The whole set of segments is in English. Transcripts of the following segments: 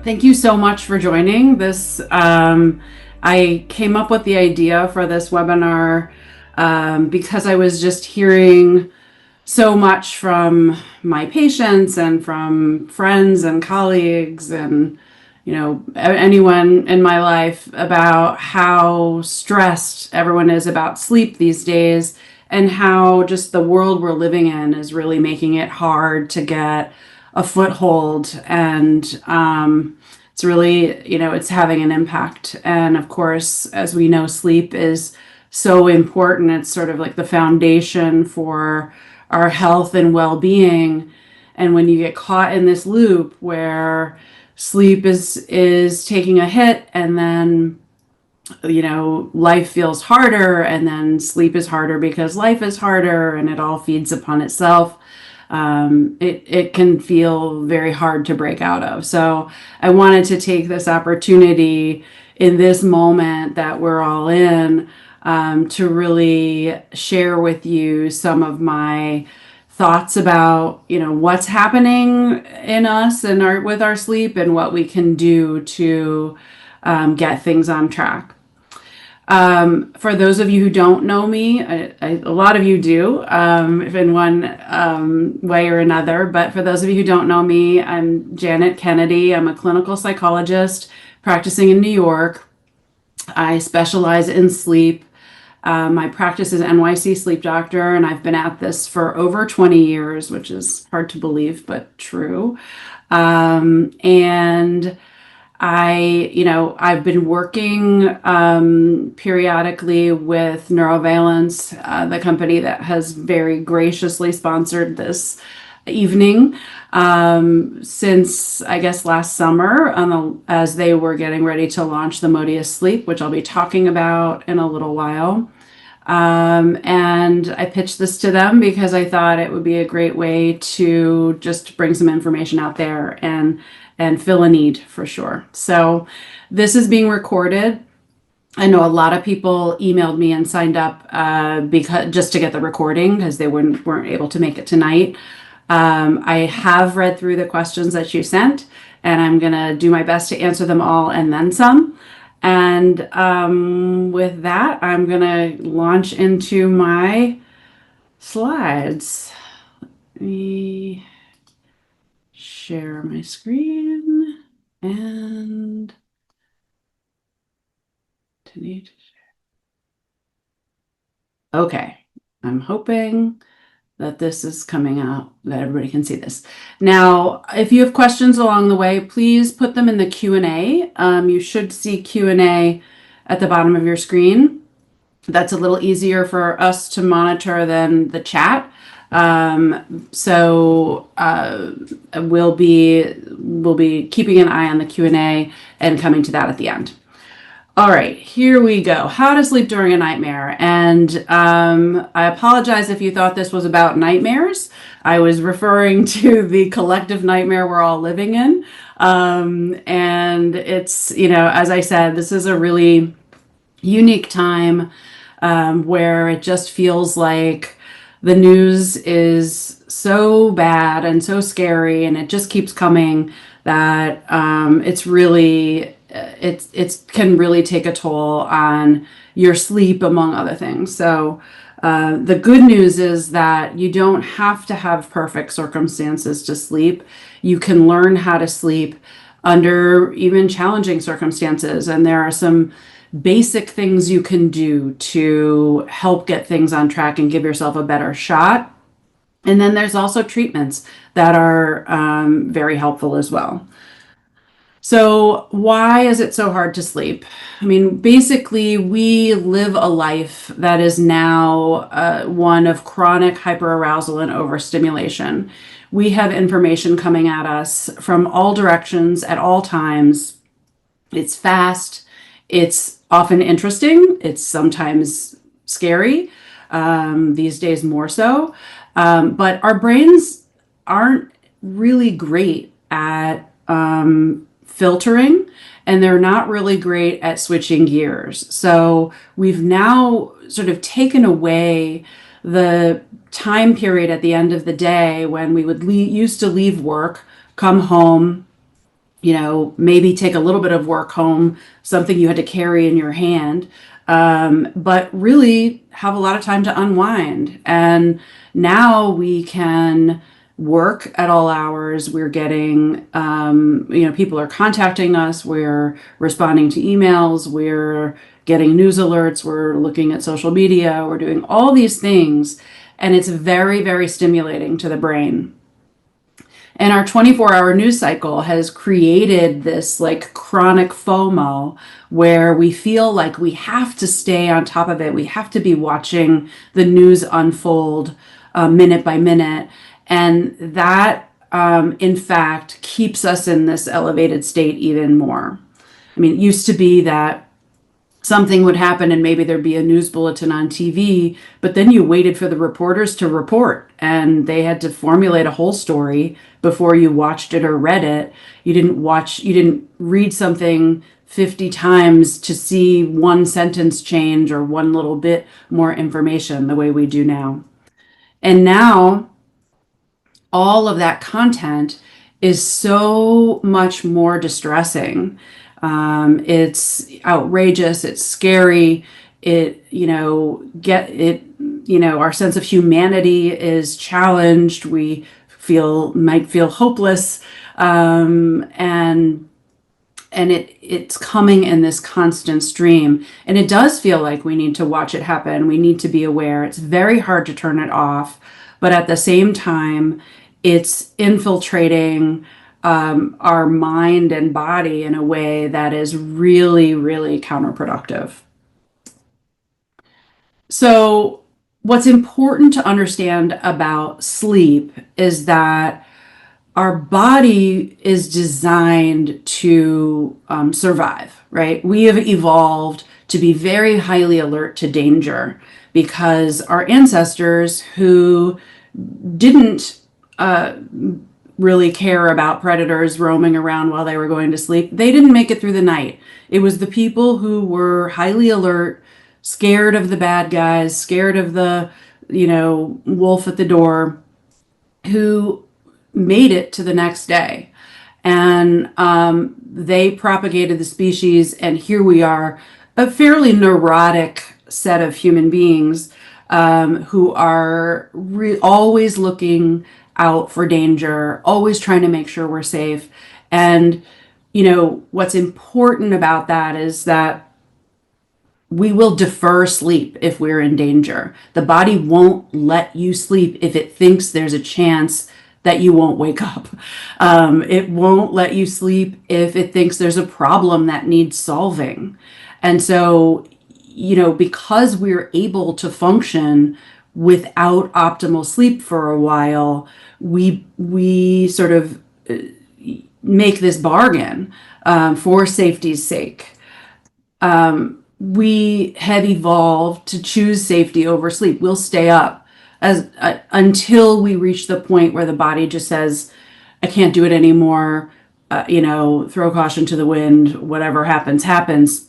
Thank you so much for joining this. I came up with the idea for this webinar because I was just hearing so much from my patients and from friends and colleagues and anyone in my life about how stressed everyone is about sleep these days, and how just the world we're living in is really making it hard to get a foothold. And it's really, it's having an impact. And of course, as we know, sleep is so important. It's sort of like the foundation for our health and well-being. And when you get caught in this loop where sleep is taking a hit, and then life feels harder, and then sleep is harder because life is harder, and it all feeds upon itself. It can feel very hard to break out of. So I wanted to take this opportunity in this moment that we're all in, to really share with you some of my thoughts about what's happening in us and with our sleep, and what we can do to get things on track. For those of you who don't know me, a lot of you do, in one way or another. But for those of you who don't know me, I'm Janet Kennedy. I'm a clinical psychologist practicing in New York. I specialize in sleep. My practice is NYC Sleep Doctor, and I've been at this for over 20 years, which is hard to believe, but true. And I've been working periodically with Neurovalence, the company that has very graciously sponsored this evening, since I guess last summer, as they were getting ready to launch the Modius Sleep, which I'll be talking about in a little while. And I pitched this to them because I thought it would be a great way to just bring some information out there and fill a need for sure. So this is being recorded. I know a lot of people emailed me and signed up because just to get the recording, because they weren't able to make it tonight. I have read through the questions that you sent, and I'm going to do my best to answer them all and then some. And with that, I'm going to launch into my slides. Let me share my screen and continue to share. Okay, I'm hoping that this is coming out, that everybody can see this. Now, if you have questions along the way, please put them in the Q&A. You should see Q&A at the bottom of your screen. That's a little easier for us to monitor than the chat. So we'll be keeping an eye on the Q&A and coming to that at the end. All right, here we go. How to sleep during a nightmare. And I apologize if you thought this was about nightmares. I was referring to the collective nightmare we're all living in. And it's, as I said, this is a really unique time where it just feels like the news is so bad and so scary, and it just keeps coming, that it's really it can really take a toll on your sleep, among other things. So the good news is that you don't have to have perfect circumstances to sleep. You can learn how to sleep under even challenging circumstances, and there are some basic things you can do to help get things on track and give yourself a better shot. And then there's also treatments that are very helpful as well. So why is it so hard to sleep? I mean, basically, we live a life that is now one of chronic hyperarousal and overstimulation. We have information coming at us from all directions at all times. It's fast. It's often interesting. It's sometimes scary, these days more so. But our brains aren't really great at filtering, and they're not really great at switching gears. So we've now sort of taken away the time period at the end of the day when we would used to leave work, come home, maybe take a little bit of work home, something you had to carry in your hand, but really have a lot of time to unwind. And now we can work at all hours. We're getting, people are contacting us. We're responding to emails. We're getting news alerts. We're looking at social media. We're doing all these things. And it's very, very stimulating to the brain. And our 24-hour news cycle has created this like chronic FOMO where we feel like we have to stay on top of it. We have to be watching the news unfold minute by minute. And that, in fact, keeps us in this elevated state even more. I mean, it used to be that something would happen and maybe there'd be a news bulletin on TV, but then you waited for the reporters to report and they had to formulate a whole story before you watched it or read it. You didn't read something 50 times to see one sentence change or one little bit more information the way we do now. And now all of that content is so much more distressing. It's outrageous. It's scary. Our sense of humanity is challenged. We might feel hopeless. And it's coming in this constant stream. And it does feel like we need to watch it happen. We need to be aware. It's very hard to turn it off. But at the same time, it's infiltrating our mind and body in a way that is really, really counterproductive. So what's important to understand about sleep is that our body is designed to survive, right? We have evolved to be very highly alert to danger because our ancestors who didn't really care about predators roaming around while they were going to sleep, they didn't make it through the night. It was the people who were highly alert, scared of the bad guys, scared of the, wolf at the door, who made it to the next day. And they propagated the species, and here we are, a fairly neurotic set of human beings who are always looking out for danger, always trying to make sure we're safe. And, what's important about that is that we will defer sleep if we're in danger. The body won't let you sleep if it thinks there's a chance that you won't wake up. It won't let you sleep if it thinks there's a problem that needs solving. And so, because we're able to function without optimal sleep for a while, we sort of make this bargain for safety's sake. We have evolved to choose safety over sleep. We'll stay up until we reach the point where the body just says, I can't do it anymore, throw caution to the wind, whatever happens, happens.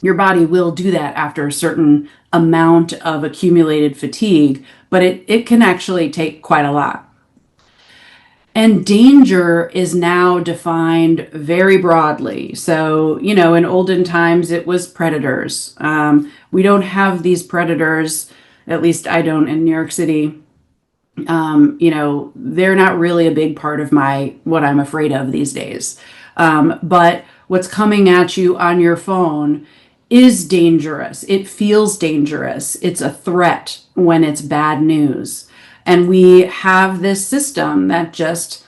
Your body will do that after a certain amount of accumulated fatigue, but it can actually take quite a lot. And danger is now defined very broadly. So, in olden times, it was predators. We don't have these predators, at least I don't in New York City. They're not really a big part of what I'm afraid of these days. But what's coming at you on your phone is dangerous. It feels dangerous. It's a threat when it's bad news. And we have this system that just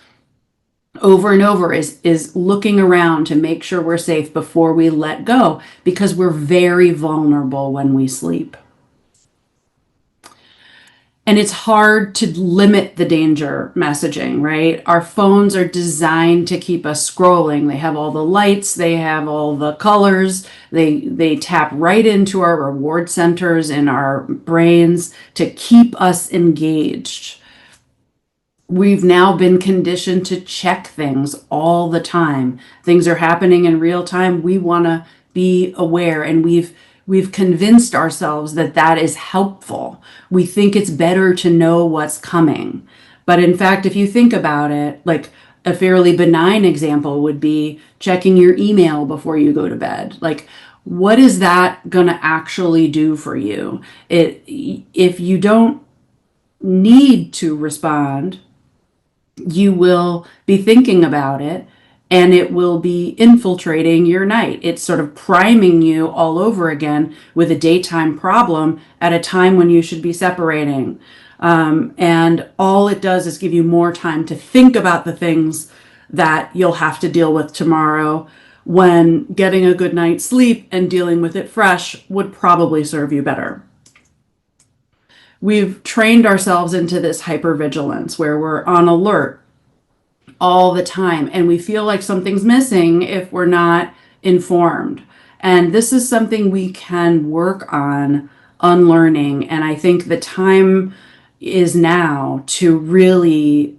over and over is looking around to make sure we're safe before we let go, because we're very vulnerable when we sleep. And it's hard to limit the danger messaging, right? Our phones are designed to keep us scrolling. They have all the lights, they have all the colors, they tap right into our reward centers in our brains to keep us engaged. We've now been conditioned to check things all the time. Things are happening in real time. We want to be aware, and we've convinced ourselves that is helpful. We think it's better to know what's coming. But in fact, if you think about it, like A fairly benign example would be checking your email before you go to bed. Like, what is that going to actually do for you? If you don't need to respond, you will be thinking about it and it will be infiltrating your night. It's sort of priming you all over again with a daytime problem at a time when you should be separating. And all it does is give you more time to think about the things that you'll have to deal with tomorrow, when getting a good night's sleep and dealing with it fresh would probably serve you better. We've trained ourselves into this hypervigilance where we're on alert all the time and we feel like something's missing if we're not informed. And this is something we can work on unlearning. And I think the time is now to really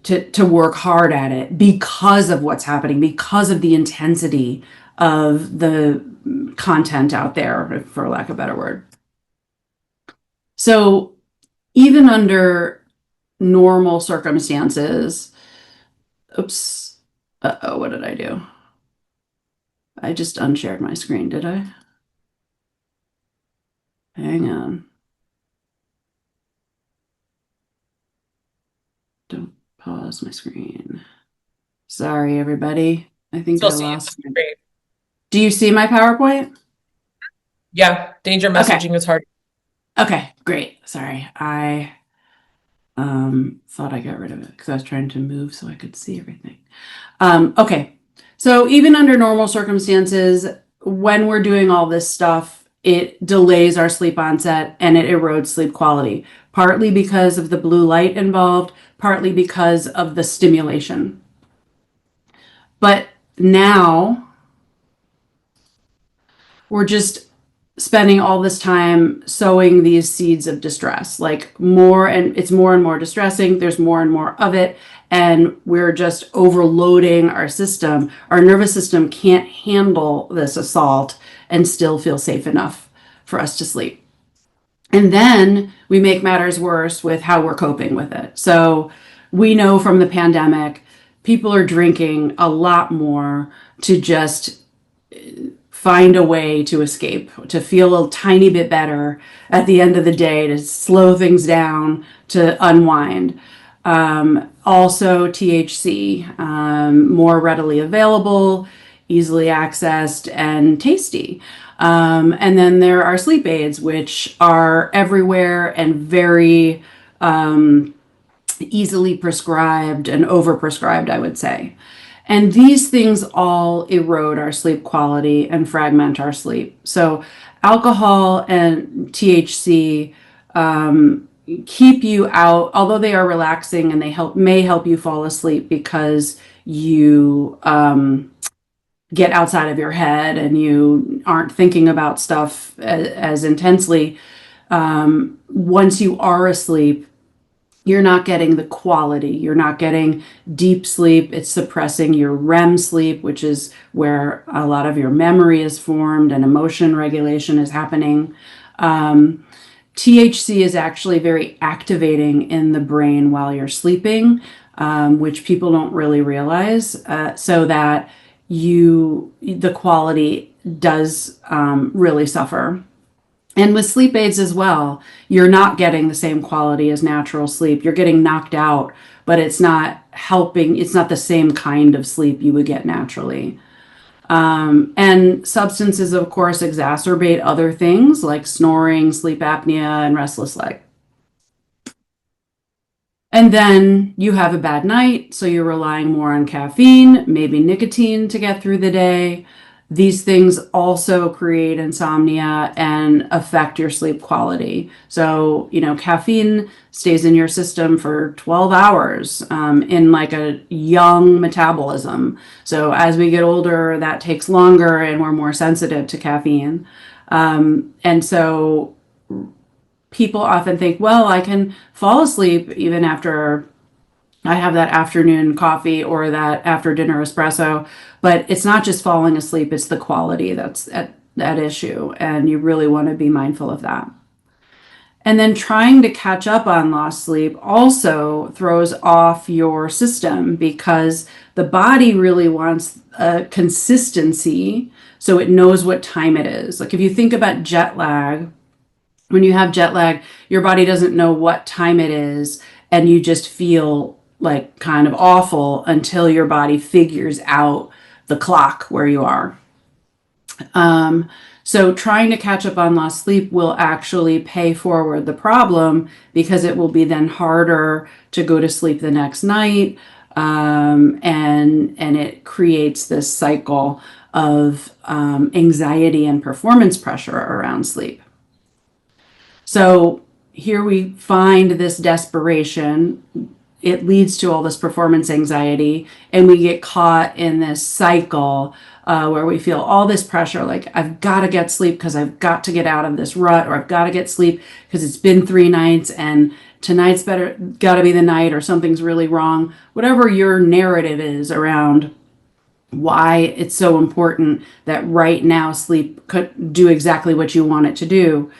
to work hard at it because of what's happening, because of the intensity of the content out there, for lack of a better word. So even under normal circumstances, oops, uh-oh, what did I do? I just unshared my screen, did I? Hang on. Don't pause my screen. Sorry, everybody. I think I lost. Do you see my PowerPoint? Yeah, danger messaging is hard. Okay, great. Sorry. I thought I got rid of it because I was trying to move so I could see everything. Okay, so even under normal circumstances, when we're doing all this stuff, it delays our sleep onset and it erodes sleep quality, partly because of the blue light involved, partly because of the stimulation. But now we're just spending all this time sowing these seeds of distress, like more, and it's more and more distressing. There's more and more of it. And we're just overloading our system. Our nervous system can't handle this assault and still feel safe enough for us to sleep. And then we make matters worse with how we're coping with it. So we know from the pandemic, people are drinking a lot more to just find a way to escape, to feel a tiny bit better at the end of the day, to slow things down, to unwind. Also, THC, more readily available, easily accessed, and tasty. And then there are sleep aids, which are everywhere and very easily prescribed and overprescribed, I would say. And these things all erode our sleep quality and fragment our sleep. So alcohol and THC keep you out, although they are relaxing and they may help you fall asleep because you get outside of your head and you aren't thinking about stuff as intensely. Once you are asleep, you're not getting the quality. You're not getting deep sleep. It's suppressing your REM sleep, which is where a lot of your memory is formed and emotion regulation is happening. THC is actually very activating in the brain while you're sleeping, which people don't really realize, so that the quality does really suffer. And with sleep aids as well, you're not getting the same quality as natural sleep. You're getting knocked out, but it's not helping. It's not the same kind of sleep you would get naturally. And substances, of course, exacerbate other things like snoring, sleep apnea, and restless leg. And then you have a bad night, so you're relying more on caffeine, maybe nicotine to get through the day. These things also create insomnia and affect your sleep quality. So, caffeine stays in your system for 12 hours in like a young metabolism. So as we get older, that takes longer and we're more sensitive to caffeine. And so people often think, well, I can fall asleep even after I have that afternoon coffee or that after dinner espresso, but it's not just falling asleep, it's the quality that's at issue. And you really want to be mindful of that. And then trying to catch up on lost sleep also throws off your system because the body really wants a consistency so it knows what time it is. Like if you think about jet lag, when you have jet lag, your body doesn't know what time it is, and you just feel like kind of awful until your body figures out the clock where you are. So trying to catch up on lost sleep will actually pay forward the problem because it will be then harder to go to sleep the next night. And it creates this cycle of anxiety and performance pressure around sleep. So here we find this desperation. It leads to all this performance anxiety, and we get caught in this cycle where we feel all this pressure, like I've got to get sleep because I've got to get out of this rut, or I've got to get sleep because it's been 3 nights and tonight's got to be the night, or something's really wrong. Whatever your narrative is around why it's so important that right now sleep could do exactly what you want it to do,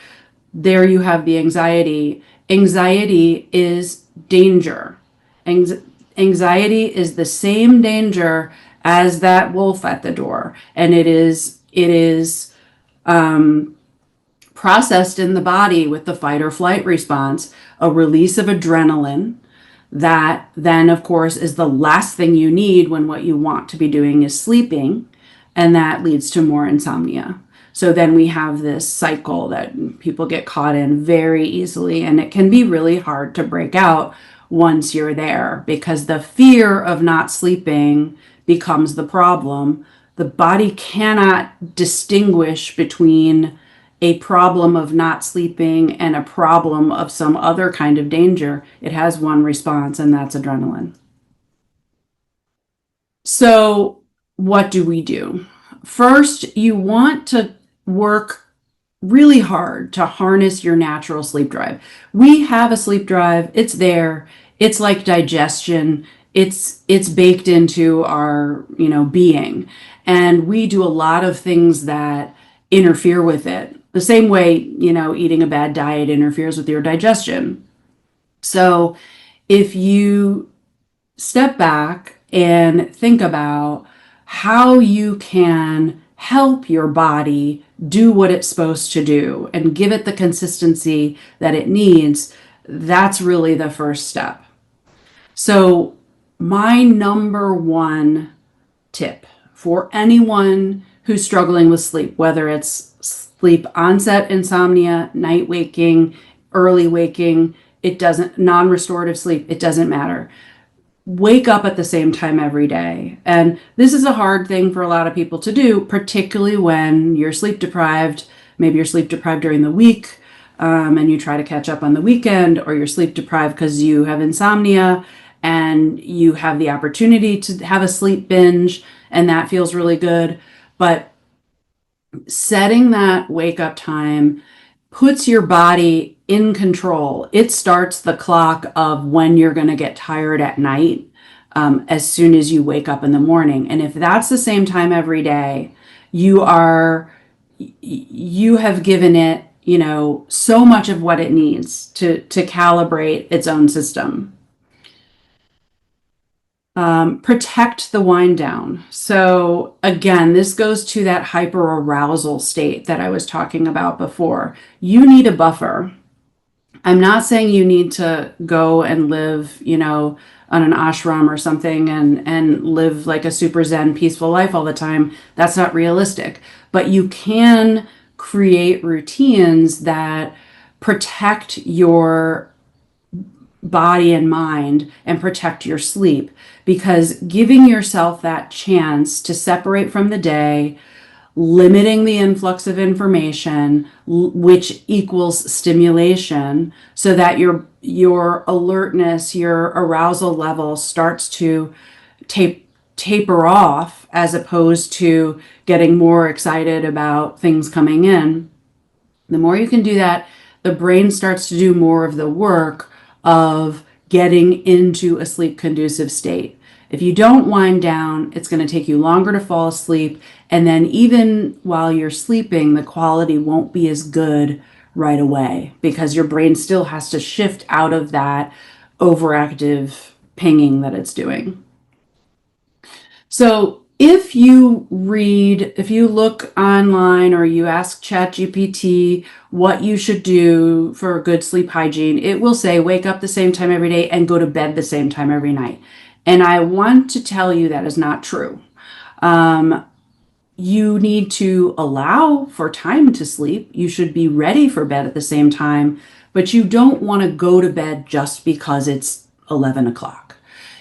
there you have the anxiety. Anxiety is danger. Anxiety is the same danger as that wolf at the door, and it is processed in the body with the fight or flight response, a release of adrenaline that then, of course, is the last thing you need when what you want to be doing is sleeping, and that leads to more insomnia. So then we have this cycle that people get caught in very easily, and it can be really hard to break out once you're there because the fear of not sleeping becomes the problem. The body cannot distinguish between a problem of not sleeping and a problem of some other kind of danger. It has one response, and that's adrenaline. So what do we do? First, you want to work really hard to harness your natural sleep drive. We have a sleep drive. It's there. It's like digestion. It's baked into our, being. And we do a lot of things that interfere with it. The same way, eating a bad diet interferes with your digestion. So if you step back and think about how you can help your body do what it's supposed to do and give it the consistency that it needs, that's really the first step. So my number one tip for anyone who's struggling with sleep, whether it's sleep onset insomnia, night waking, early waking, it doesn't, non-restorative sleep, it doesn't matter. Wake up at the same time every day. And this is a hard thing for a lot of people to do, particularly when you're sleep deprived. Maybe you're sleep deprived during the week and you try to catch up on the weekend, or you're sleep deprived because you have insomnia and you have the opportunity to have a sleep binge, and that feels really good. But setting that wake up time puts your body in control. It starts the clock of when you're going to get tired at night as soon as you wake up in the morning. And if that's the same time every day, you have given it, so much of what it needs to calibrate its own system. Protect the wind down. So again, this goes to that hyperarousal state that I was talking about before. You need a buffer. I'm not saying you need to go and live, on an ashram or something and live like a super zen, peaceful life all the time. That's not realistic. But you can create routines that protect your body and mind and protect your sleep, because giving yourself that chance to separate from the day, limiting the influx of information, which equals stimulation, so that your alertness, your arousal level starts to taper off, as opposed to getting more excited about things coming in. The more you can do that, the brain starts to do more of the work of getting into a sleep conducive state. If you don't wind down, it's going to take you longer to fall asleep. And then even while you're sleeping, the quality won't be as good right away because your brain still has to shift out of that overactive pinging that it's doing. So if you look online or you ask ChatGPT what you should do for good sleep hygiene, it will say wake up the same time every day and go to bed the same time every night. And I want to tell you that is not true. You need to allow for time to sleep. You should be ready for bed at the same time, but you don't want to go to bed just because it's 11 o'clock.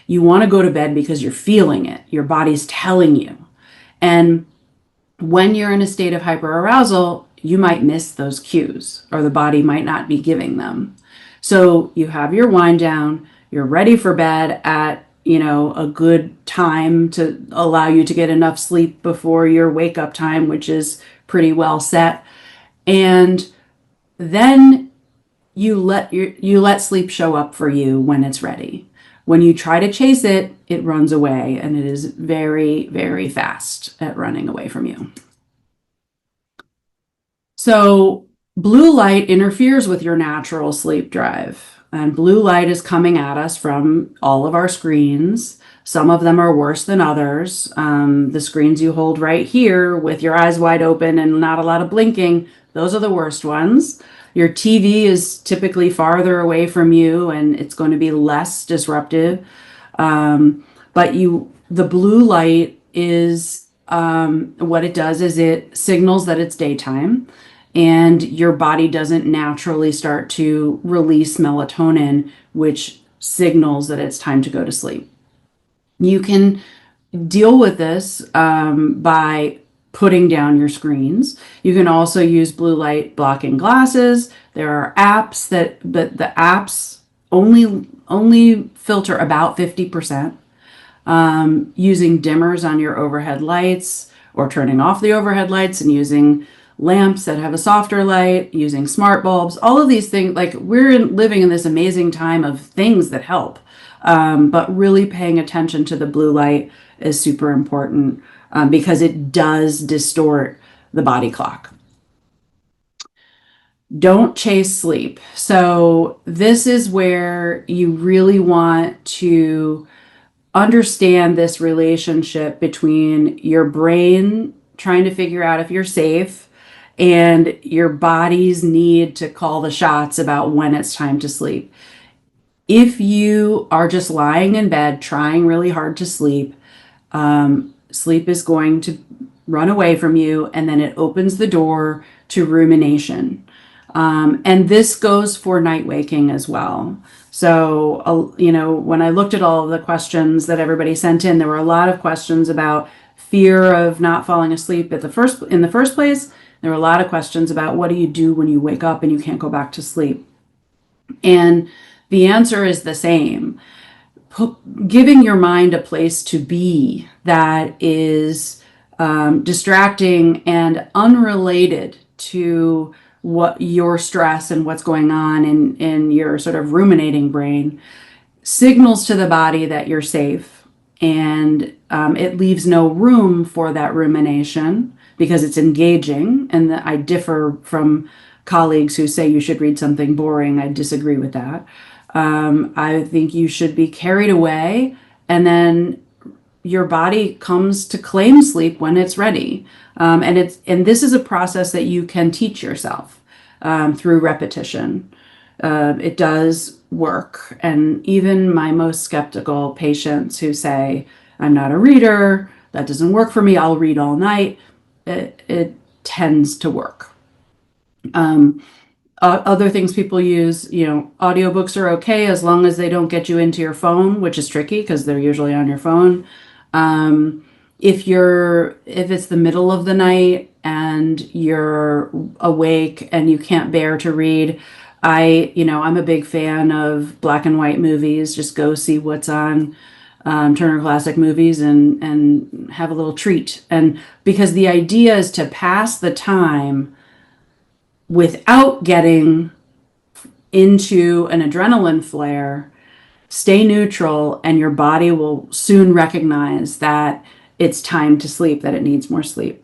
You want to go to bed because you're feeling it. Your body's telling you. And when you're in a state of hyperarousal, you might miss those cues or the body might not be giving them. So you have your wind down, you're ready for bed at, a good time to allow you to get enough sleep before your wake up time, which is pretty well set. And then you let sleep show up for you when it's ready. When you try to chase it, it runs away, and it is very, very fast at running away from you. So blue light interferes with your natural sleep drive. And blue light is coming at us from all of our screens. Some of them are worse than others. The screens you hold right here with your eyes wide open and not a lot of blinking, those are the worst ones. Your TV is typically farther away from you and it's going to be less disruptive. But the blue light is, what it does is it signals that it's daytime and your body doesn't naturally start to release melatonin, which signals that it's time to go to sleep. You can deal with this by putting down your screens. You can also use blue light blocking glasses. There are apps but the apps only filter about 50%. Using dimmers on your overhead lights or turning off the overhead lights and using lamps that have a softer light, using smart bulbs, all of these things. Like living in this amazing time of things that help. But really paying attention to the blue light is super important because it does distort the body clock. Don't chase sleep. So this is where you really want to understand this relationship between your brain trying to figure out if you're safe and your body's need to call the shots about when it's time to sleep. If you are just lying in bed trying really hard to sleep, sleep is going to run away from you, and then it opens the door to rumination. And this goes for night waking as well. So, when I looked at all of the questions that everybody sent in, there were a lot of questions about fear of not falling asleep in the first place. There were a lot of questions about what do you do when you wake up and you can't go back to sleep. And the answer is the same. Giving your mind a place to be that is distracting and unrelated to what your stress and what's going on in your sort of ruminating brain signals to the body that you're safe. And it leaves no room for that rumination because it's engaging. And I differ from colleagues who say you should read something boring. I disagree with that. I think you should be carried away, and then your body comes to claim sleep when it's ready. And this is a process that you can teach yourself through repetition. It does work. And even my most skeptical patients who say, I'm not a reader, that doesn't work for me, I'll read all night, it tends to work. Other things people use, audiobooks are okay as long as they don't get you into your phone, which is tricky because they're usually on your phone. If it's the middle of the night and you're awake and you can't bear to read, I'm a big fan of black and white movies. Just go see what's on Turner Classic Movies and have a little treat. And because the idea is to pass the time without getting into an adrenaline flare, stay neutral, and your body will soon recognize that it's time to sleep, that it needs more sleep.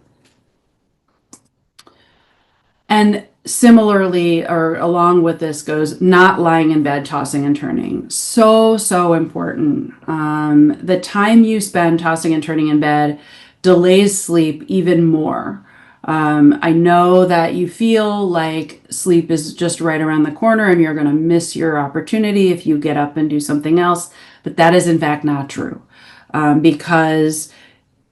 And Similarly, or along with this goes not lying in bed, tossing and turning. So, so important. The time you spend tossing and turning in bed delays sleep even more. I know that you feel like sleep is just right around the corner and you're going to miss your opportunity if you get up and do something else, but that is in fact not true, because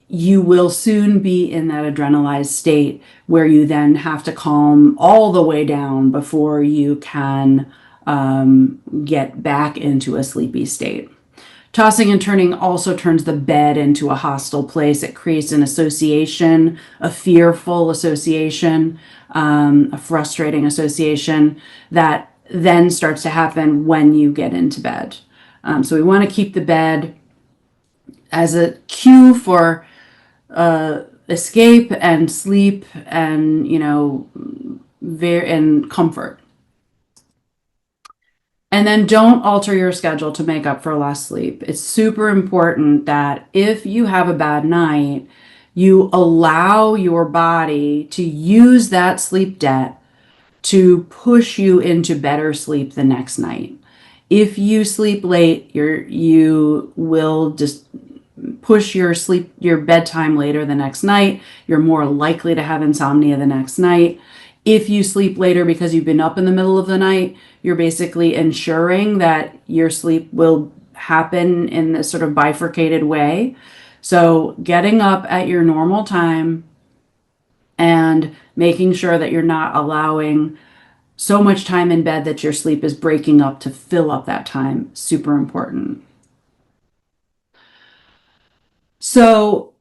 you will soon be in that adrenalized state where you then have to calm all the way down before you can get back into a sleepy state. Tossing and turning also turns the bed into a hostile place. It creates an association, a fearful association, a frustrating association that then starts to happen when you get into bed. So we want to keep the bed as a cue for escape and sleep and, and comfort. And then don't alter your schedule to make up for less sleep. It's super important that if you have a bad night, you allow your body to use that sleep debt to push you into better sleep the next night. If you sleep late, you will just push your bedtime later the next night. You're more likely to have insomnia the next night. If you sleep later because you've been up in the middle of the night, you're basically ensuring that your sleep will happen in this sort of bifurcated way. So getting up at your normal time and making sure that you're not allowing so much time in bed that your sleep is breaking up to fill up that time, super important. So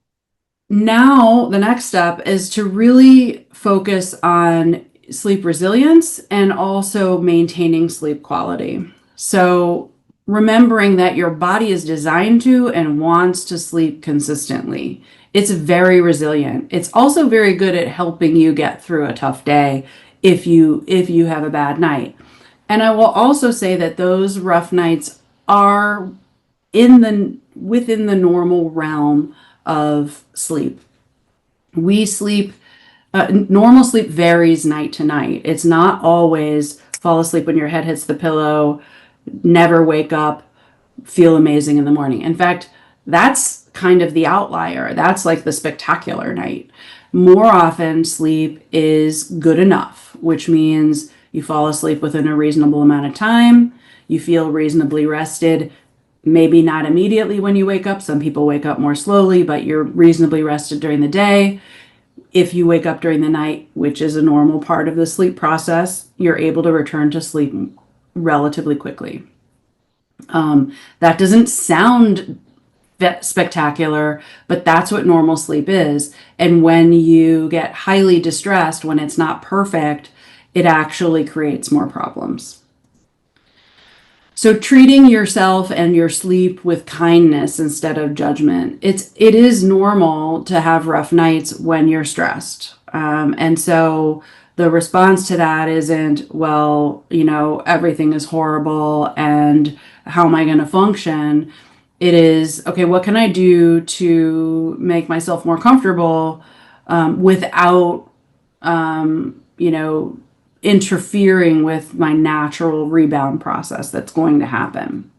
now the next step is to really focus on sleep resilience and also maintaining sleep quality. So remembering that your body is designed to and wants to sleep consistently. It's very resilient. It's also very good at helping you get through a tough day if you have a bad night. And I will also say that those rough nights are within the normal realm of sleep. We sleep, normal sleep varies night to night. It's not always fall asleep when your head hits the pillow, never wake up, feel amazing in the morning. In fact, that's kind of the outlier. That's like the spectacular night. More often, sleep is good enough, which means you fall asleep within a reasonable amount of time, you feel reasonably rested. Maybe not immediately when you wake up. Some people wake up more slowly, but you're reasonably rested during the day. If you wake up during the night, which is a normal part of the sleep process, you're able to return to sleep relatively quickly. That doesn't sound spectacular, but that's what normal sleep is. And when you get highly distressed, when it's not perfect, it actually creates more problems. So treating yourself and your sleep with kindness instead of judgment. It is normal to have rough nights when you're stressed. And so the response to that isn't, well, everything is horrible and how am I going to function? It is, okay, what can I do to make myself more comfortable without, interfering with my natural rebound process that's going to happen.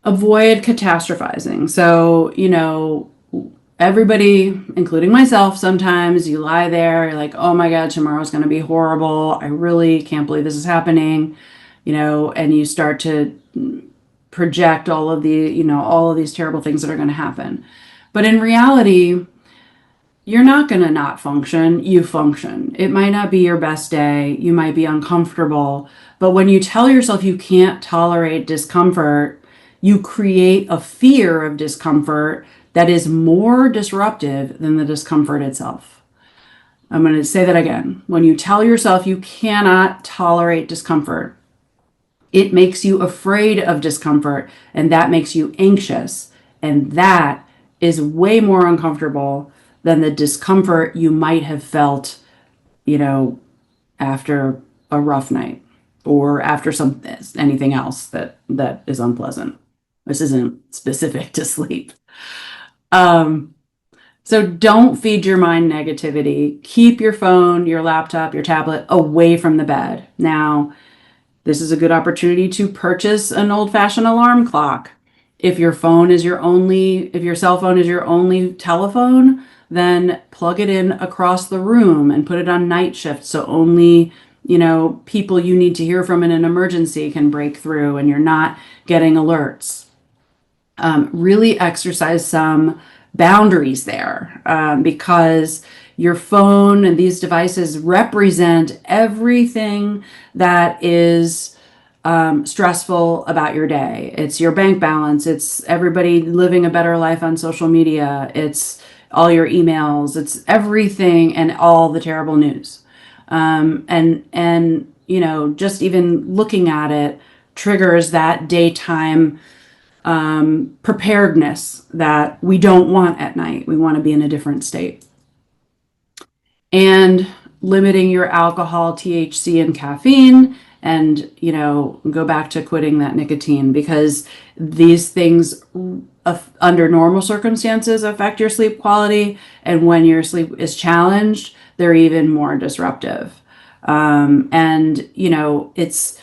Avoid catastrophizing. So, everybody, including myself, sometimes you lie there, you're like, oh my God, tomorrow's going to be horrible. I really can't believe this is happening, and you start to project all of these terrible things that are going to happen. But in reality, you're not going to not function. You function. It might not be your best day. You might be uncomfortable. But when you tell yourself you can't tolerate discomfort, you create a fear of discomfort that is more disruptive than the discomfort itself. I'm going to say that again. When you tell yourself you cannot tolerate discomfort, it makes you afraid of discomfort, and that makes you anxious. And that is way more uncomfortable than the discomfort you might have felt, after a rough night or after anything else that is unpleasant. This isn't specific to sleep. So So don't feed your mind negativity. Keep your phone, your laptop, your tablet away from the bed. Now, this is a good opportunity to purchase an old-fashioned alarm clock. If your if your cell phone is your only telephone, then plug it in across the room and put it on night shift so only, people you need to hear from in an emergency can break through and you're not getting alerts. Really exercise some boundaries there, because your phone and these devices represent everything that is stressful about your day. It's your bank balance. It's everybody living a better life on social media. It's all your emails. It's everything and all the terrible news. And just even looking at it triggers that daytime preparedness that we don't want at night. We want to be in a different state. And limiting your alcohol, THC, and caffeine, and go back to quitting that nicotine, because these things under normal circumstances affect your sleep quality, and when your sleep is challenged, they're even more disruptive. And it's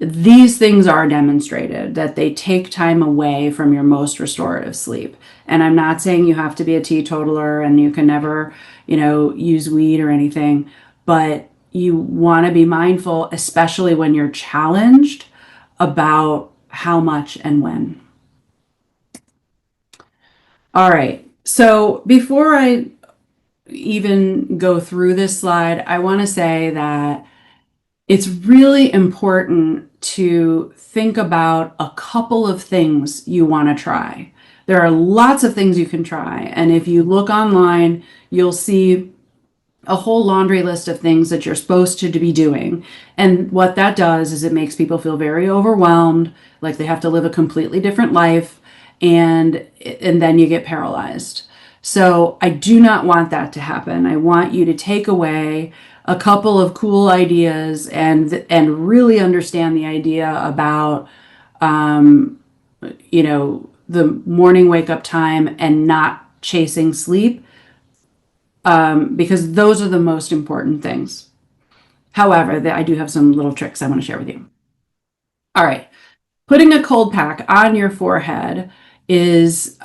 these things are demonstrated that they take time away from your most restorative sleep. And I'm not saying you have to be a teetotaler and you can never, use weed or anything, but you want to be mindful, especially when you're challenged, about how much and when. All right. So before I even go through this slide, I want to say that it's really important to think about a couple of things you want to try. There are lots of things you can try. And if you look online, you'll see a whole laundry list of things that you're supposed to be doing. And what that does is it makes people feel very overwhelmed, like they have to live a completely different life, and then you get paralyzed. So I do not want that to happen. I want you to take away a couple of cool ideas and really understand the idea about the morning wake up time and not chasing sleep, because those are the most important things. However, I do have some little tricks I want to share with you. All right. Putting a cold pack on your forehead is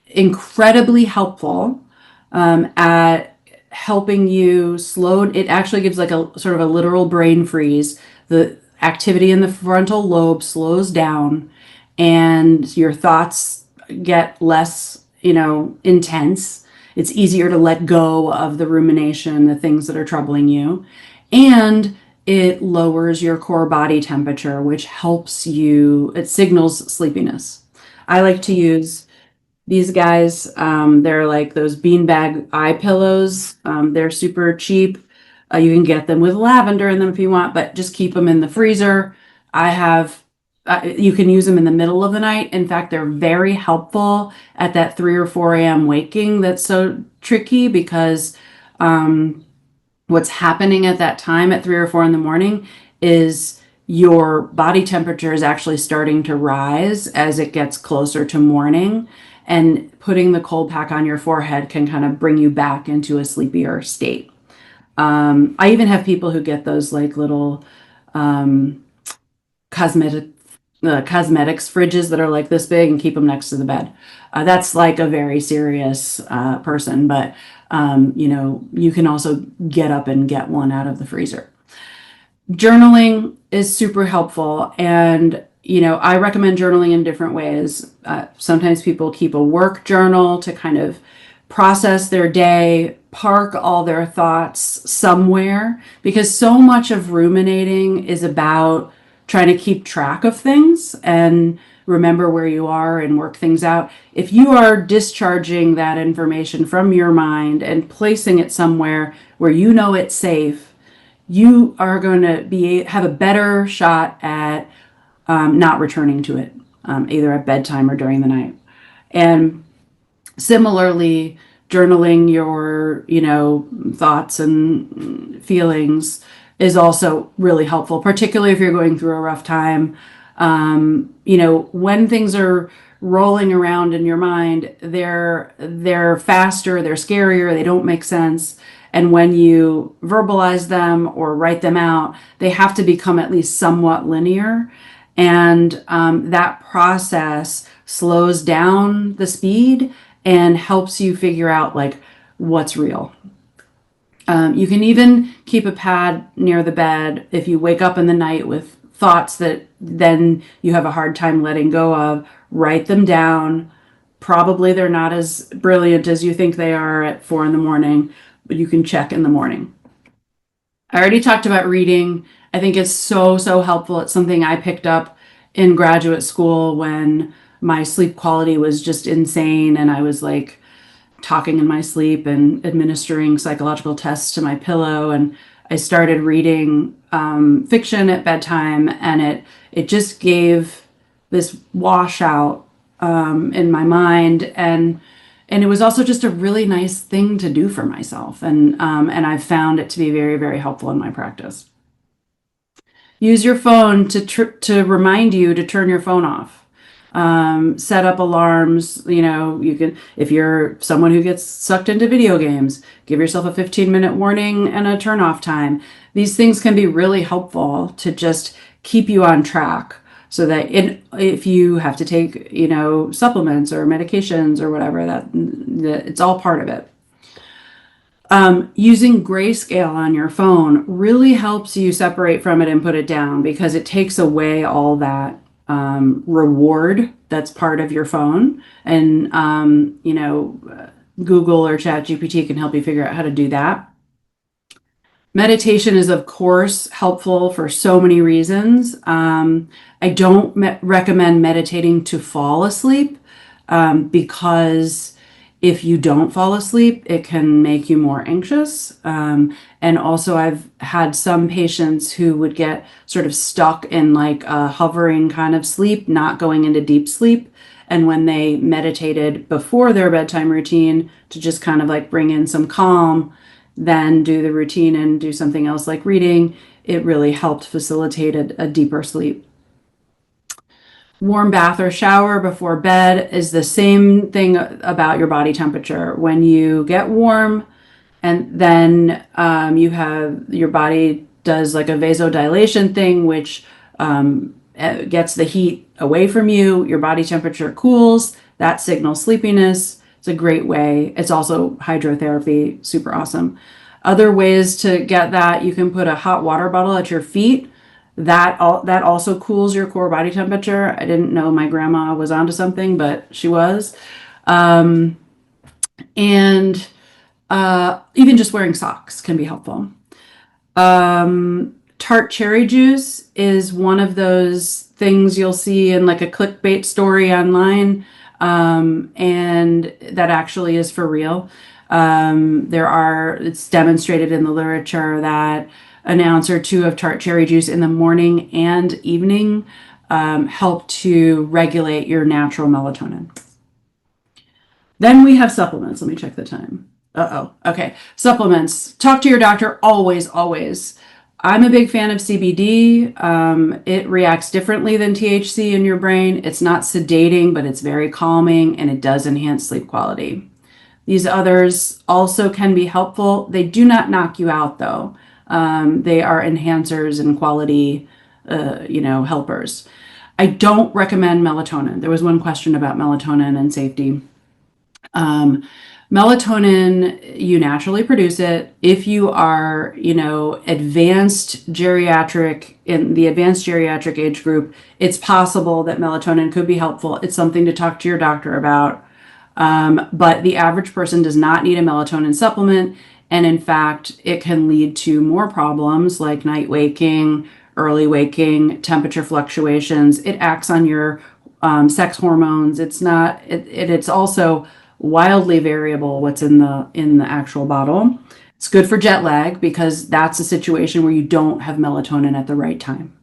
incredibly helpful at helping you slow. It actually gives like a sort of a literal brain freeze. The activity in the frontal lobe slows down and your thoughts get less, intense. It's easier to let go of the rumination, the things that are troubling you. And it lowers your core body temperature, which helps you, it signals sleepiness. I like to use these guys. They're like those beanbag eye pillows. They're super cheap. You can get them with lavender in them if you want, but just keep them in the freezer. You can use them in the middle of the night. In fact, they're very helpful at that 3 or 4 a.m. waking that's so tricky, because what's happening at that time at 3 or 4 in the morning is your body temperature is actually starting to rise as it gets closer to morning. And putting the cold pack on your forehead can kind of bring you back into a sleepier state. I even have people who get those like little cosmetics fridges that are like this big and keep them next to the bed. That's like a very serious person, but you can also get up and get one out of the freezer. Journaling is super helpful, and I recommend journaling in different ways. Sometimes people keep a work journal to kind of process their day, park all their thoughts somewhere, because so much of ruminating is about trying to keep track of things and remember where you are and work things out. If you are discharging that information from your mind and placing it somewhere where it's safe, you are going to have a better shot at not returning to it, either at bedtime or during the night. And similarly, journaling your, thoughts and feelings is also really helpful, particularly if you're going through a rough time. When things are rolling around in your mind, they're faster, they're scarier, they don't make sense. And when you verbalize them or write them out, they have to become at least somewhat linear. And that process slows down the speed and helps you figure out like what's real. You can even keep a pad near the bed if you wake up in the night with thoughts that then you have a hard time letting go of. Write them down. Probably they're not as brilliant as you think they are at 4 a.m, but you can check in the morning. I already talked about reading. I think it's so, so helpful. It's something I picked up in graduate school when my sleep quality was just insane and I was like talking in my sleep and administering psychological tests to my pillow. And I started reading fiction at bedtime, and it just gave this washout in my mind, and it was also just a really nice thing to do for myself, and I've found it to be very, very helpful in my practice. Use your phone to remind you to turn your phone off. Set up alarms. You can, if you're someone who gets sucked into video games, give yourself a 15-minute warning and a turn off time. These things can be really helpful to just keep you on track so that if you have to take, supplements or medications or whatever, that it's all part of it. Using grayscale on your phone really helps you separate from it and put it down, because it takes away all that reward that's part of your phone. And, Google or ChatGPT can help you figure out how to do that. Meditation is, of course, helpful for so many reasons. I don't recommend meditating to fall asleep because if you don't fall asleep, it can make you more anxious. And also I've had some patients who would get sort of stuck in like a hovering kind of sleep, not going into deep sleep. And when they meditated before their bedtime routine to just kind of like bring in some calm, then do the routine and do something else like reading, it really helped facilitate a deeper sleep. Warm bath or shower before bed is the same thing about your body temperature. When you get warm, and then your body does like a vasodilation thing, which gets the heat away from you. Your body temperature cools. That signals sleepiness. It's a great way. It's also hydrotherapy, super awesome. Other ways to get that, you can put a hot water bottle at your feet. That also cools your core body temperature. I didn't know my grandma was onto something, but she was. And even just wearing socks can be helpful. Tart cherry juice is one of those things you'll see in like a clickbait story online, and that actually is for real. It's demonstrated in the literature that an ounce or two of tart cherry juice in the morning and evening help to regulate your natural melatonin. Then we have supplements. Let me check the time. Okay. Supplements. Talk to your doctor always, always. I'm a big fan of CBD. It reacts differently than THC in your brain. It's not sedating, but it's very calming, and it does enhance sleep quality. These others also can be helpful. They do not knock you out, though. They are enhancers and quality, helpers. I don't recommend melatonin. There was one question about melatonin and safety. Melatonin, you naturally produce it. If you are, in the advanced geriatric age group, it's possible that melatonin could be helpful. It's something to talk to your doctor about. But the average person does not need a melatonin supplement. And in fact, it can lead to more problems like night waking, early waking, temperature fluctuations. It acts on your sex hormones. It's also wildly variable what's in the actual bottle. It's good for jet lag because that's a situation where you don't have melatonin at the right time.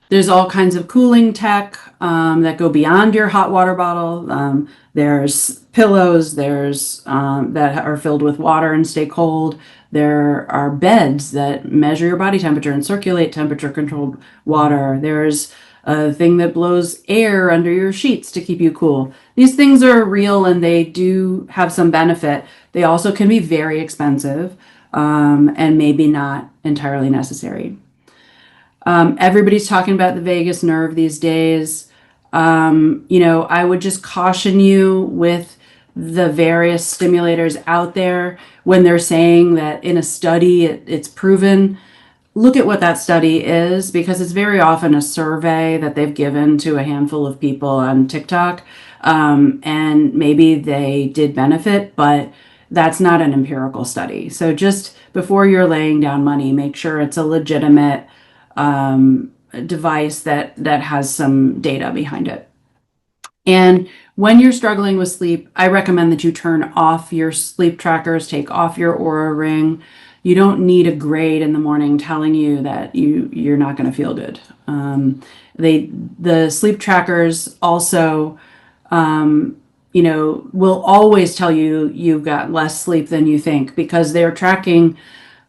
There's all kinds of cooling tech. that go beyond your hot water bottle. There's pillows, there's that are filled with water and stay cold. There are beds that measure your body temperature and circulate temperature controlled water. There's a thing that blows air under your sheets to keep you cool. These things are real and they do have some benefit. They also can be very expensive and maybe not entirely necessary. Everybody's talking about the vagus nerve these days. I would just caution you with the various stimulators out there when they're saying that in a study it's proven. Look at what that study is, because it's very often a survey that they've given to a handful of people on TikTok. And maybe they did benefit, but that's not an empirical study. So just before you're laying down money, make sure it's a legitimate device that has some data behind it. And when you're struggling with sleep, I recommend that you turn off your sleep trackers, take off your Aura ring. You don't need a grade in the morning telling you that you're not going to feel good. The sleep trackers also, will always tell you you've got less sleep than you think, because they're tracking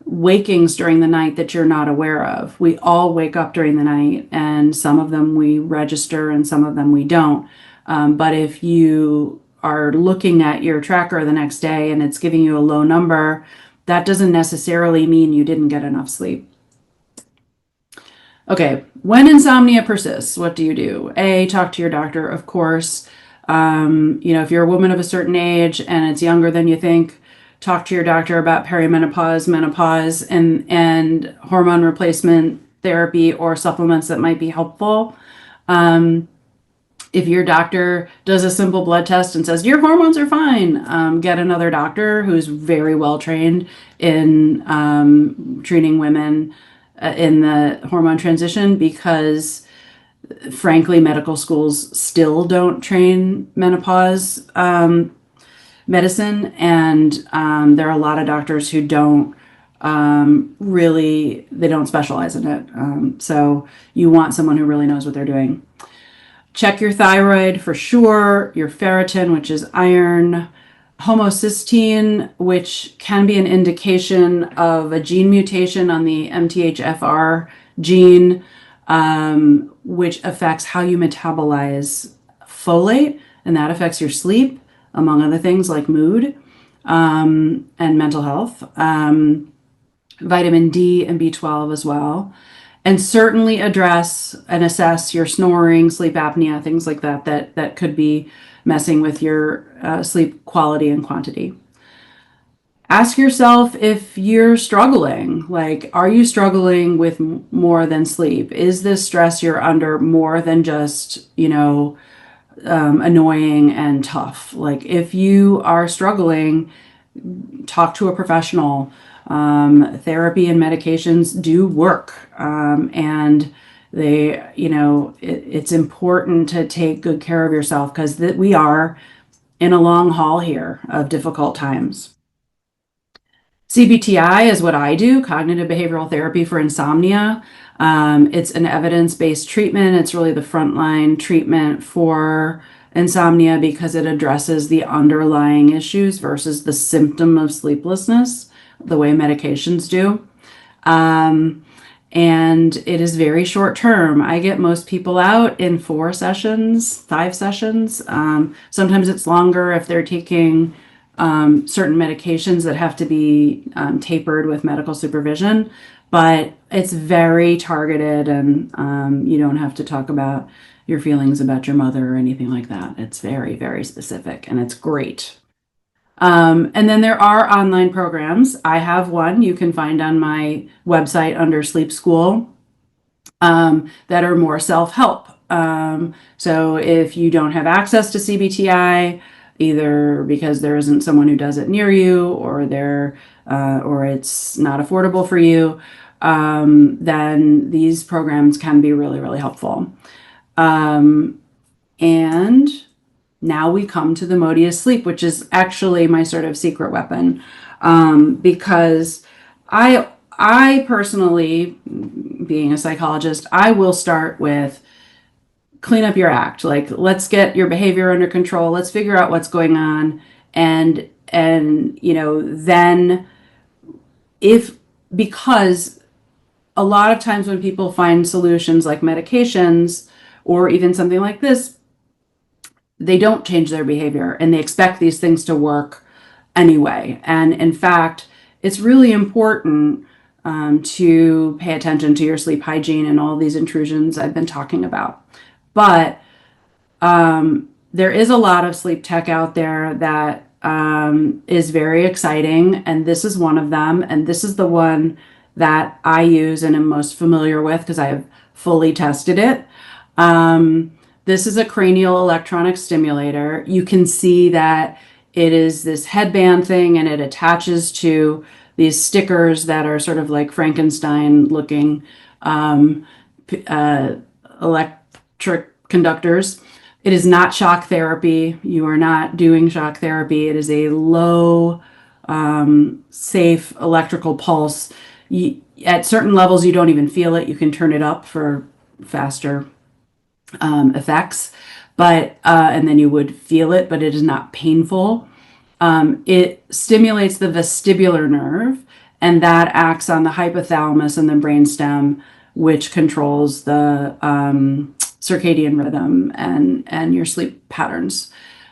wakings during the night that you're not aware of. We all wake up during the night, and some of them we register and some of them we don't. But if you are looking at your tracker the next day and it's giving you a low number, that doesn't necessarily mean you didn't get enough sleep. Okay, when insomnia persists, what do you do? Talk to your doctor, of course. If you're a woman of a certain age and it's younger than you think, talk to your doctor about perimenopause, menopause, and hormone replacement therapy or supplements that might be helpful. If your doctor does a simple blood test and says your hormones are fine, get another doctor who's very well trained in treating women in the hormone transition, because frankly, medical schools still don't train menopause medicine, and there are a lot of doctors who don't they don't specialize in it. So you want someone who really knows what they're doing. Check your thyroid for sure, your ferritin, which is iron, homocysteine, which can be an indication of a gene mutation on the MTHFR gene, which affects how you metabolize folate, and that affects your sleep, among other things like mood and mental health. Vitamin D and B12 as well. And certainly address and assess your snoring, sleep apnea, things like that could be messing with your sleep quality and quantity. Ask yourself if you're struggling. Like, are you struggling with more than sleep? Is this stress you're under more than just, annoying and tough? Like, if you are struggling, talk to a professional. Therapy and medications do work. And they, it's important to take good care of yourself, because we are in a long haul here of difficult times. CBT-I is what I do, cognitive behavioral therapy for insomnia. It's an evidence-based treatment. It's really the frontline treatment for insomnia, because it addresses the underlying issues versus the symptom of sleeplessness, the way medications do. And it is very short term. I get most people out in 4 sessions, 5 sessions. Sometimes it's longer if they're taking certain medications that have to be tapered with medical supervision. But it's very targeted, and you don't have to talk about your feelings about your mother or anything like that. It's very, very specific, and it's great. And then there are online programs. I have one you can find on my website under Sleep School that are more self-help. So if you don't have access to CBT-I, either because there isn't someone who does it near you, or or it's not affordable for you, then these programs can be really, really helpful. And now we come to the mode of sleep, which is actually my sort of secret weapon, because I personally, being a psychologist, I will start with clean up your act. Like, let's get your behavior under control. Let's figure out what's going on. And then if, because a lot of times when people find solutions like medications or even something like this, they don't change their behavior and they expect these things to work anyway. And in fact, it's really important to pay attention to your sleep hygiene and all these intrusions I've been talking about. But there is a lot of sleep tech out there that is very exciting, and this is one of them. And this is the one that I use and am most familiar with because I have fully tested it. This is a cranial electronic stimulator. You can see that it is this headband thing and it attaches to these stickers that are sort of like Frankenstein looking electric conductors. It is not shock therapy. You are not doing shock therapy. It is a low, safe electrical pulse. At certain levels, you don't even feel it. You can turn it up for faster effects, but and then you would feel it, but it is not painful. It stimulates the vestibular nerve, and that acts on the hypothalamus and the brainstem, which controls the circadian rhythm and your sleep patterns.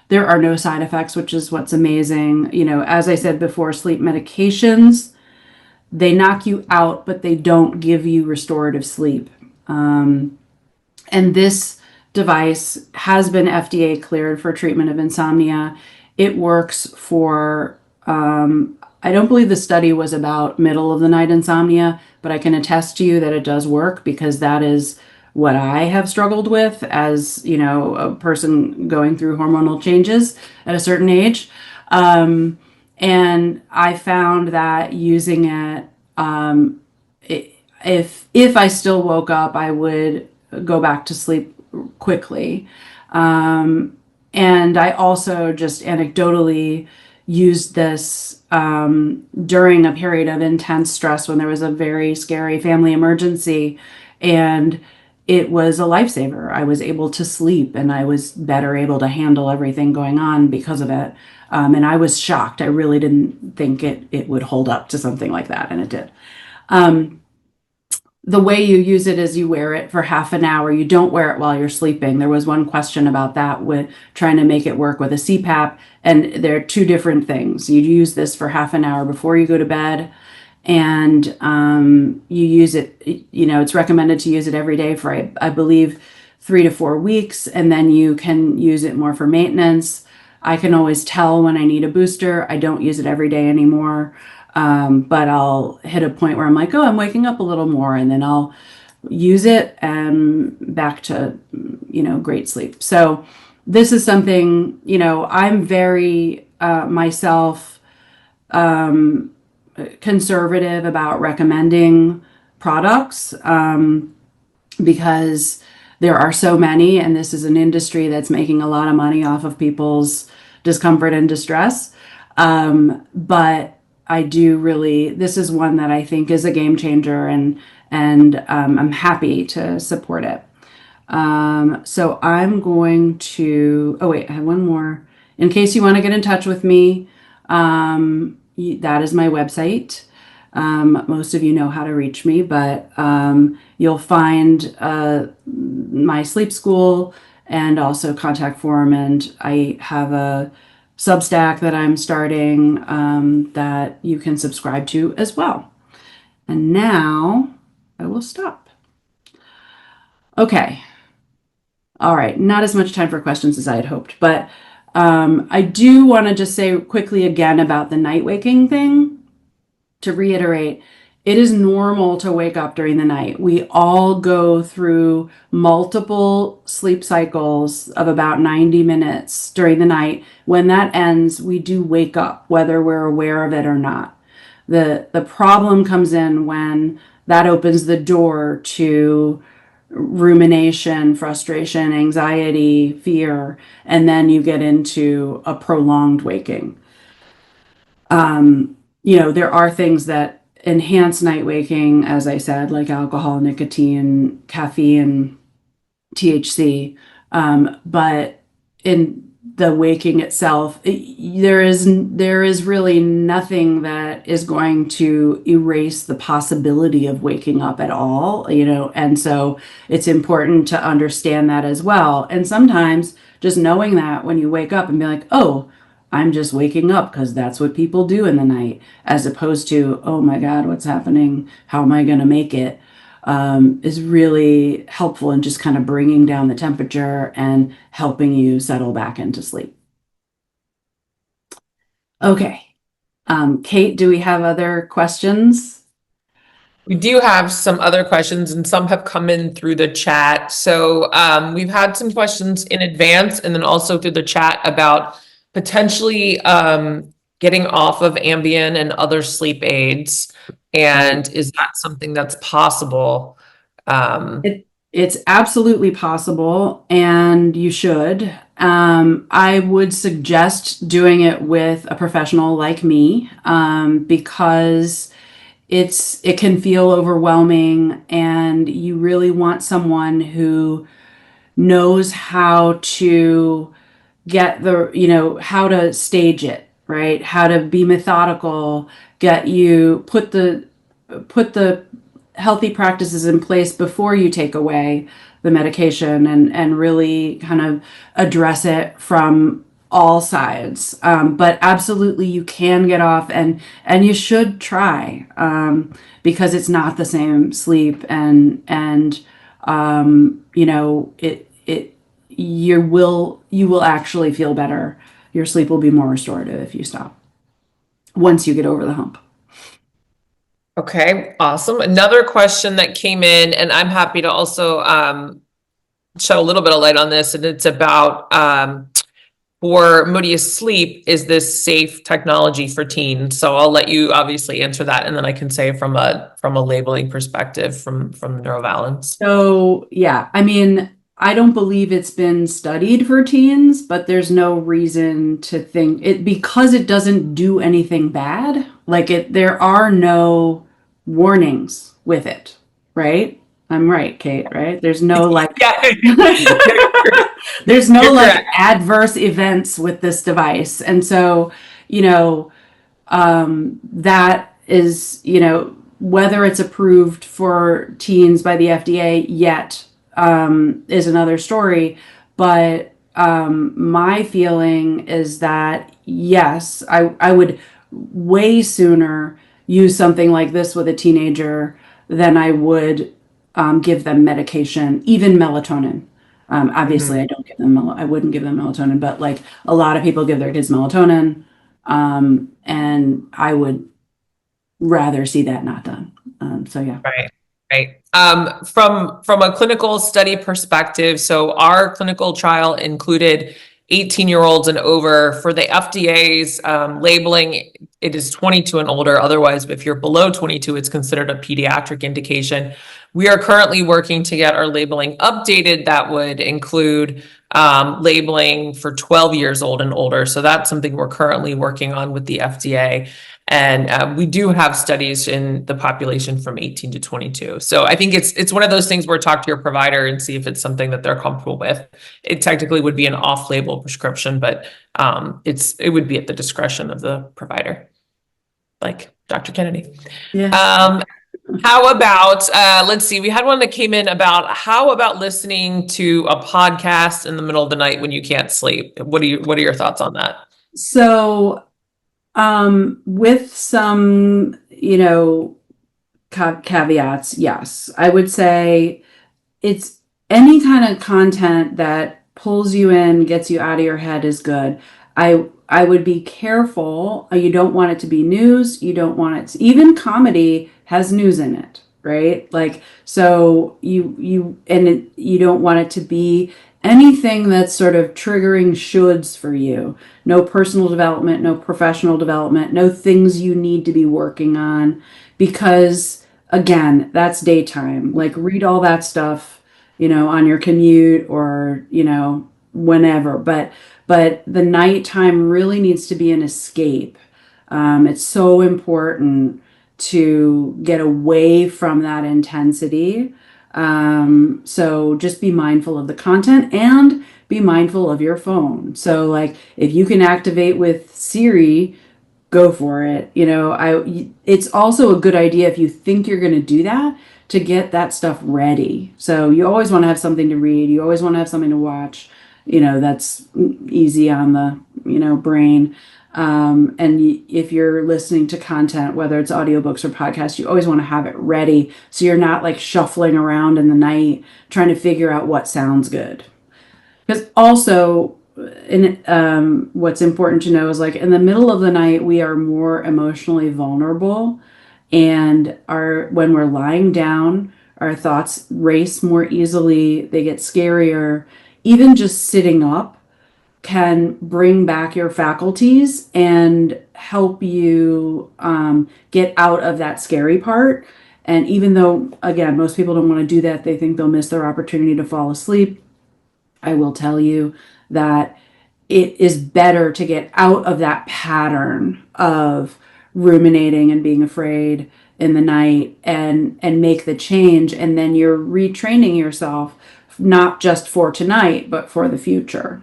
There are no side effects, which is what's amazing. As I said before, sleep medications, they knock you out, but they don't give you restorative sleep. And this device has been FDA cleared for treatment of insomnia. It works for, I don't believe the study was about middle of the night insomnia, but I can attest to you that it does work because that is what I have struggled with as, a person going through hormonal changes at a certain age. And I found that using it, if I still woke up, I would go back to sleep quickly. And I also just anecdotally used this during a period of intense stress when there was a very scary family emergency, and it was a lifesaver. I was able to sleep and I was better able to handle everything going on because of it. And I was shocked. I really didn't think it would hold up to something like that, and it did. The way you use it is you wear it for half an hour. You don't wear it while you're sleeping. There was one question about that with trying to make it work with a CPAP, and they're two different things. You use this for half an hour before you go to bed, and you use it, it's recommended to use it every day for, I believe, 3 to 4 weeks, and then you can use it more for maintenance. I can always tell when I need a booster. I don't use it every day anymore. But I'll hit a point where I'm like, oh, I'm waking up a little more, and then I'll use it and back to, great sleep. So this is something, I'm very myself conservative about recommending products because there are so many, and this is an industry that's making a lot of money off of people's discomfort and distress. But I do really, this is one that I think is a game changer, and I'm happy to support it. So I'm going to, oh wait, I have one more. In case you want to get in touch with me, that is my website. Most of you know how to reach me, but you'll find my sleep school and also contact form, and I have a Substack that I'm starting that you can subscribe to as well. And now I will stop. Okay. All right. Not as much time for questions as I had hoped, but I do want to just say quickly again about the night waking thing. To reiterate, it is normal to wake up during the night. We all go through multiple sleep cycles of about 90 minutes during the night. When that ends, we do wake up, whether we're aware of it or not. The problem comes in when that opens the door to rumination, frustration, anxiety, fear, and then you get into a prolonged waking. There are things that enhance night waking, as I said, like alcohol, nicotine, caffeine, THC. But in the waking itself, there is really nothing that is going to erase the possibility of waking up at all, and so it's important to understand that as well. And sometimes just knowing that when you wake up and be like, oh, I'm just waking up because that's what people do in the night, as opposed to, oh my God, what's happening? How am I going to make it? Is really helpful in just kind of bringing down the temperature and helping you settle back into sleep. Okay. Kate, do we have other questions? We do have some other questions, and some have come in through the chat. So we've had some questions in advance and then also through the chat about potentially getting off of Ambien and other sleep aids. And is that something that's possible? It's absolutely possible, and you should. I would suggest doing it with a professional like me, because it can feel overwhelming, and you really want someone who knows how to get how to stage it, right? How to be methodical, put the healthy practices in place before you take away the medication, and really kind of address it from all sides. But absolutely, you can get off, and you should try, because it's not the same sleep, and you will actually feel better. Your sleep will be more restorative if you stop once you get over the hump. Okay, awesome. Another question that came in, and I'm happy to also shed a little bit of light on this, and it's about for Moody Asleep, is this safe technology for teens? So I'll let you obviously answer that, and then I can say from a labeling perspective from Neurovalence. So yeah, I mean, I don't believe it's been studied for teens, but there's no reason to think it, because it doesn't do anything bad. There are no warnings with it, right? I'm right, Kate, right? There's no Yeah. there's no You're correct. adverse events with this device. And so, that is, whether it's approved for teens by the FDA yet, is another story. But my feeling is that, yes, I would way sooner use something like this with a teenager than I would give them medication, even melatonin. Obviously, I wouldn't give them melatonin, but like a lot of people give their kids melatonin, and I would rather see that not done. So yeah. Right. Right. From a clinical study perspective, so our clinical trial included 18-year-olds and over. For the FDA's labeling, it is 22 and older. Otherwise, if you're below 22, it's considered a pediatric indication. We are currently working to get our labeling updated. That would include labeling for 12 years old and older. So that's something we're currently working on with the FDA. And we do have studies in the population from 18 to 22. So I think it's one of those things where talk to your provider and see if it's something that they're comfortable with. It technically would be an off-label prescription, but it would be at the discretion of the provider, like Dr. Kennedy. Yeah. How about let's see, we had one that came in about how about listening to a podcast in the middle of the night when you can't sleep? What are your thoughts on that? So, with some, caveats, yes, I would say it's any kind of content that pulls you in, gets you out of your head is good. I would be careful. You don't want it to be news. You don't want it to, even comedy has news in it, right? So you don't want it to be anything that's sort of triggering shoulds for you. No personal development, no professional development, no things you need to be working on, because again, that's daytime. Read all that stuff, on your commute or, whenever. But the nighttime really needs to be an escape. It's so important to get away from that intensity, So just be mindful of the content and be mindful of your phone. So like if you can activate with Siri, go for it. It's also a good idea if you think you're going to do that to get that stuff ready. So you always want to have something to read. You always want to have something to watch. That's easy on the, brain. And if you're listening to content, whether it's audiobooks or podcasts, you always want to have it ready. So you're not like shuffling around in the night trying to figure out what sounds good. Because also, what's important to know is like in the middle of the night, we are more emotionally vulnerable, and when we're lying down, our thoughts race more easily. They get scarier. Even just sitting up can bring back your faculties and help you get out of that scary part. And even though, again, most people don't want to do that, they think they'll miss their opportunity to fall asleep. I will tell you that it is better to get out of that pattern of ruminating and being afraid in the night and make the change, and then you're retraining yourself not just for tonight but for the future.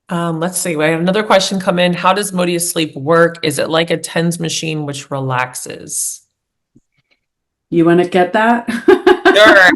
Let's see. We have another question come in. How does Modius sleep work? Is it like a TENS machine which relaxes? You want to get that? Sure.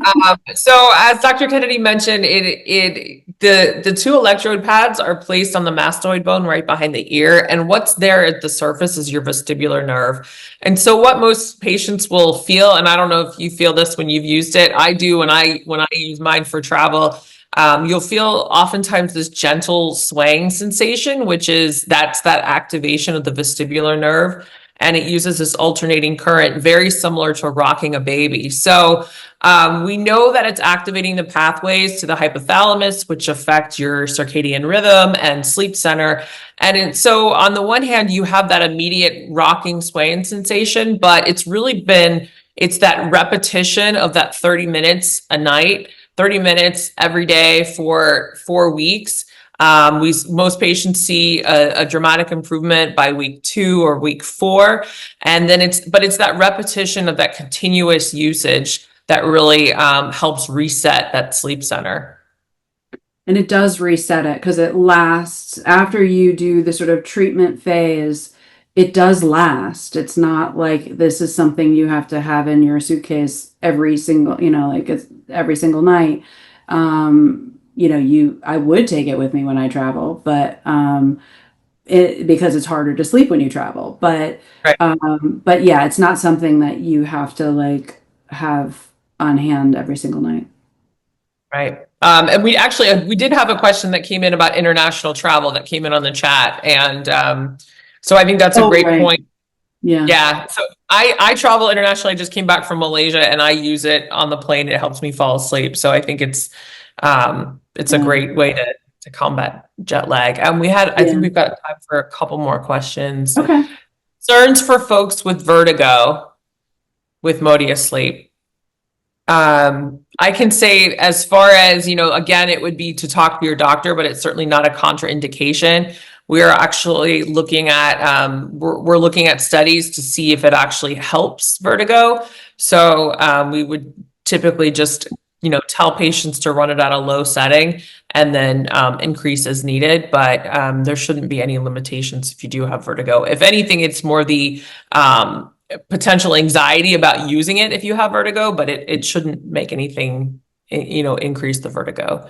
So as Dr. Kennedy mentioned, the two electrode pads are placed on the mastoid bone right behind the ear, and what's there at the surface is your vestibular nerve. And so what most patients will feel, and I don't know if you feel this when you've used it, I do when I use mine for travel. You'll feel oftentimes this gentle swaying sensation, that's that activation of the vestibular nerve. And it uses this alternating current, very similar to rocking a baby. So we know that it's activating the pathways to the hypothalamus, which affect your circadian rhythm and sleep center. So on the one hand, you have that immediate rocking, swaying sensation, but it's that repetition of that 30 minutes a night, 30 minutes every day for 4 weeks. Most patients see a dramatic improvement by week 2 or week 4. And then it's that repetition of that continuous usage that really helps reset that sleep center. And it does reset it because it lasts after you do the sort of treatment phase. It does last. It's not like this is something you have to have in your suitcase every single, like it's every single night. I would take it with me when I travel, but because it's harder to sleep when you travel. But Right. but yeah, it's not something that you have to like have on hand every single night. Right. And we did have a question that came in about international travel that came in on the chat. And so I think that's a great Right. point. Yeah. Yeah. So I travel internationally. I just came back from Malaysia and I use it on the plane. It helps me fall asleep. So I think it's a great way to combat jet lag. And I think we've got time for a couple more questions. Okay. Concerns for folks with vertigo with Modius sleep. I can say as far as, again, it would be to talk to your doctor, but it's certainly not a contraindication. We are actually looking at, we're looking at studies to see if it actually helps vertigo. So we would typically just, tell patients to run it at a low setting and then increase as needed. But there shouldn't be any limitations if you do have vertigo. If anything, it's more the potential anxiety about using it if you have vertigo, but it shouldn't make anything, increase the vertigo.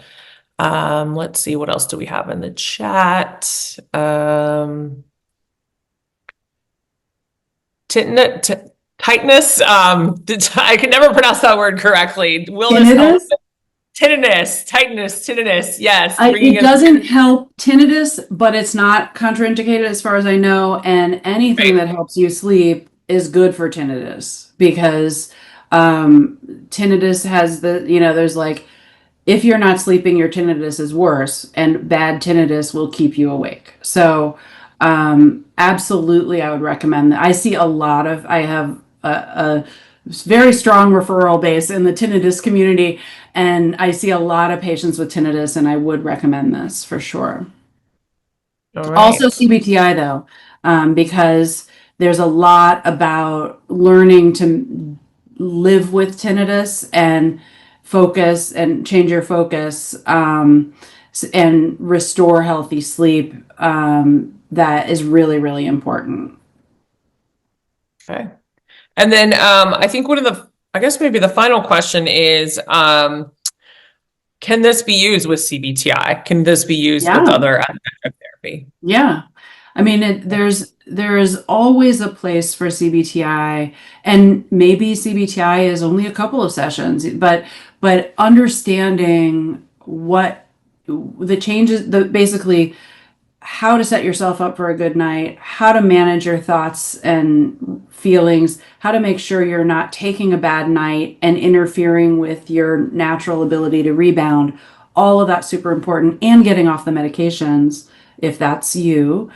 Let's see, what else do we have in the chat? Tightness. I can never pronounce that word correctly. Tinnitus, tightness, tinnitus. Yes. It doesn't help tinnitus, but it's not contraindicated as far as I know. And anything that helps you sleep is good for tinnitus because tinnitus has there's like, if you're not sleeping, your tinnitus is worse, and bad tinnitus will keep you awake. So absolutely, I would recommend that. I have a very strong referral base in the tinnitus community, and I see a lot of patients with tinnitus, and I would recommend this for sure. All right. Also CBT-I though, because there's a lot about learning to live with tinnitus and focus and change your focus, and restore healthy sleep, that is really, really important. Okay. And then I think I guess maybe the final question is, can this be used with CBT-I? Can this be used with Yeah. other aspects of therapy? Yeah. I mean, there is always a place for CBTI, and maybe CBTI is only a couple of sessions, but understanding what the changes, the basically how to set yourself up for a good night, how to manage your thoughts and feelings, how to make sure you're not taking a bad night and interfering with your natural ability to rebound. All of that's super important, and getting off the medications if that's you.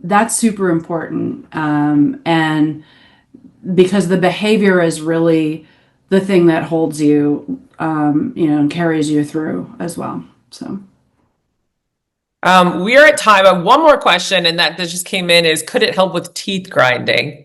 That's super important. And because the behavior is really the thing that holds you, and carries you through as well. So. We are at time. I have one more question, and that just came in is, could it help with teeth grinding?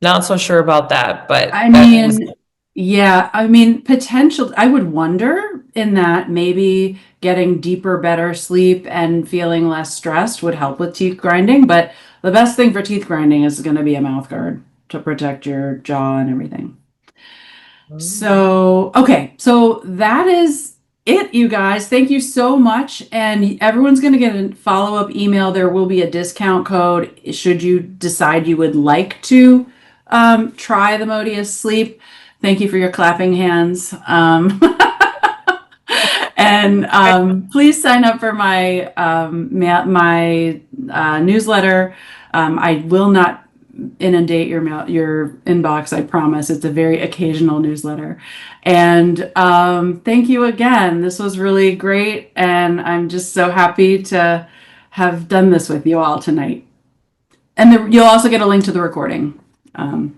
Not so sure about that, but I mean, yeah, I mean, potential. I would wonder in that maybe getting deeper, better sleep and feeling less stressed would help with teeth grinding. But the best thing for teeth grinding is going to be a mouth guard to protect your jaw and everything. So, okay, so that is it, you guys. Thank you so much. And everyone's going to get a follow-up email. There will be a discount code should you decide you would like to try the Modius Sleep. Thank you for your clapping hands. And please sign up for my newsletter. I will not inundate your inbox. I promise. It's a very occasional newsletter. And thank you again. This was really great, and I'm just so happy to have done this with you all tonight. And you'll also get a link to the recording,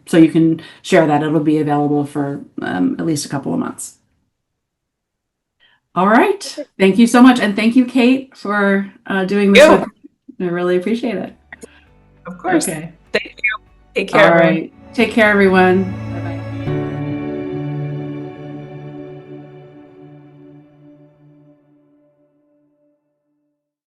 so you can share that. It'll be available for at least a couple of months. All right. Thank you so much, and thank you, Kate, for doing this. I really appreciate it. Of course. Okay. Thank you. Take care. All right. Take care, everyone.